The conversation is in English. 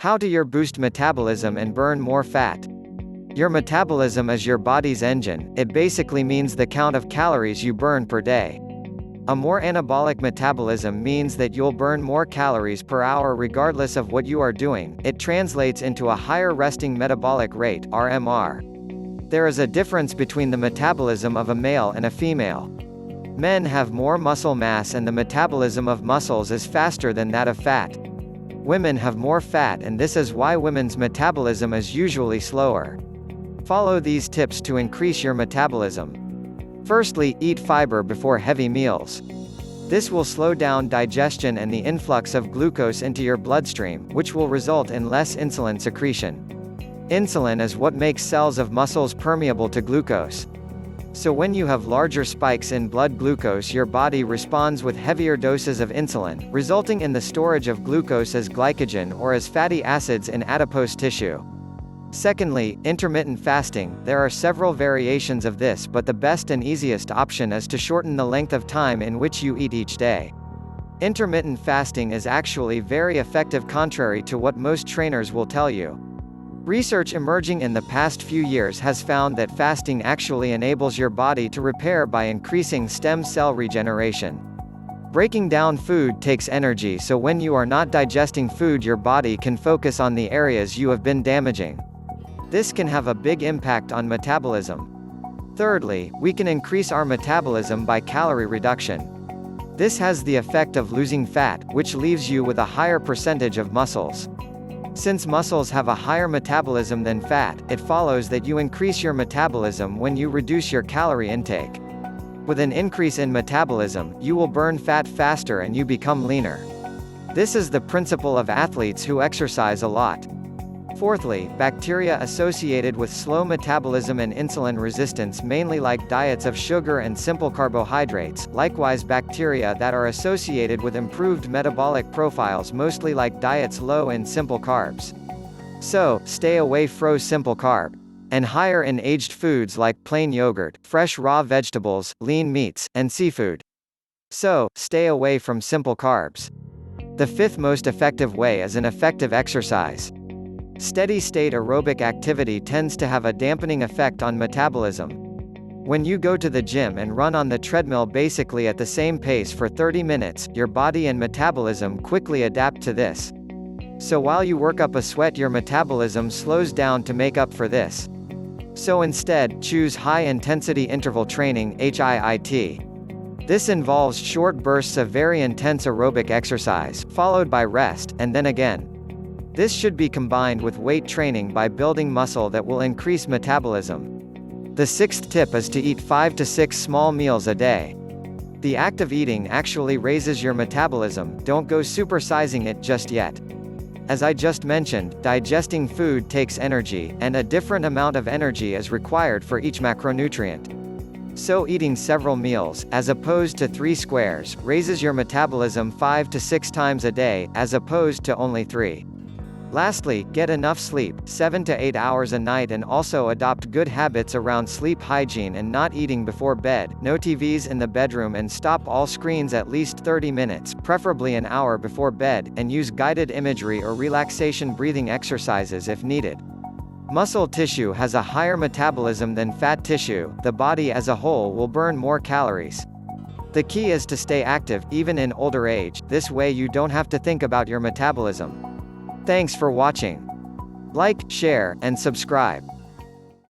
How do you boost metabolism and burn more fat? Your metabolism is your body's engine. It basically means the count of calories you burn per day. A more anabolic metabolism means that you'll burn more calories per hour regardless of what you are doing. It translates into a higher resting metabolic rate, RMR. There is a difference between the metabolism of a male and a female. Men have more muscle mass and the metabolism of muscles is faster than that of fat. Women have more fat, and this is why women's metabolism is usually slower. Follow these tips to increase your metabolism. Firstly, eat fiber before heavy meals. This will slow down digestion and the influx of glucose into your bloodstream, which will result in less insulin secretion. Insulin is what makes cells of muscles permeable to glucose. So when you have larger spikes in blood glucose, your body responds with heavier doses of insulin, resulting in the storage of glucose as glycogen or as fatty acids in adipose tissue. Secondly, intermittent fasting. There are several variations of this, but the best and easiest option is to shorten the length of time in which you eat each day. Intermittent fasting is actually very effective, contrary to what most trainers will tell you. Research emerging in the past few years has found that fasting actually enables your body to repair by increasing stem cell regeneration. Breaking down food takes energy, so when you are not digesting food, your body can focus on the areas you have been damaging. This can have a big impact on metabolism. Thirdly, we can increase our metabolism by calorie reduction. This has the effect of losing fat, which leaves you with a higher percentage of muscles. Since muscles have a higher metabolism than fat, it follows that you increase your metabolism when you reduce your calorie intake. With an increase in metabolism, you will burn fat faster and you become leaner. This is the principle of athletes who exercise a lot. Fourthly, bacteria associated with slow metabolism and insulin resistance mainly like diets of sugar and simple carbohydrates. Likewise, bacteria that are associated with improved metabolic profiles mostly like diets low in simple carbs. So, stay away from simple carb and higher in aged foods like plain yogurt, fresh raw vegetables, lean meats, and seafood. So, stay away from simple carbs. The fifth most effective way is an effective exercise. Steady-state aerobic activity tends to have a dampening effect on metabolism. When you go to the gym and run on the treadmill basically at the same pace for 30 minutes, your body and metabolism quickly adapt to this. So while you work up a sweat, your metabolism slows down to make up for this. So instead, choose high-intensity interval training (HIIT). This involves short bursts of very intense aerobic exercise, followed by rest, and then again. This should be combined with weight training by building muscle that will increase metabolism. The sixth tip is to eat 5 to 6 small meals a day. The act of eating actually raises your metabolism, don't go supersizing it just yet. As I just mentioned, digesting food takes energy, and a different amount of energy is required for each macronutrient. So eating several meals, as opposed to 3 squares, raises your metabolism 5 to 6 times a day, as opposed to only 3. Lastly, get enough sleep, 7 to 8 hours a night, and also adopt good habits around sleep hygiene and not eating before bed, no TVs in the bedroom, and stop all screens at least 30 minutes, preferably an hour before bed, and use guided imagery or relaxation breathing exercises if needed. Muscle tissue has a higher metabolism than fat tissue. The body as a whole will burn more calories. The key is to stay active, even in older age, this way you don't have to think about your metabolism. Thanks for watching. Like, share, and subscribe.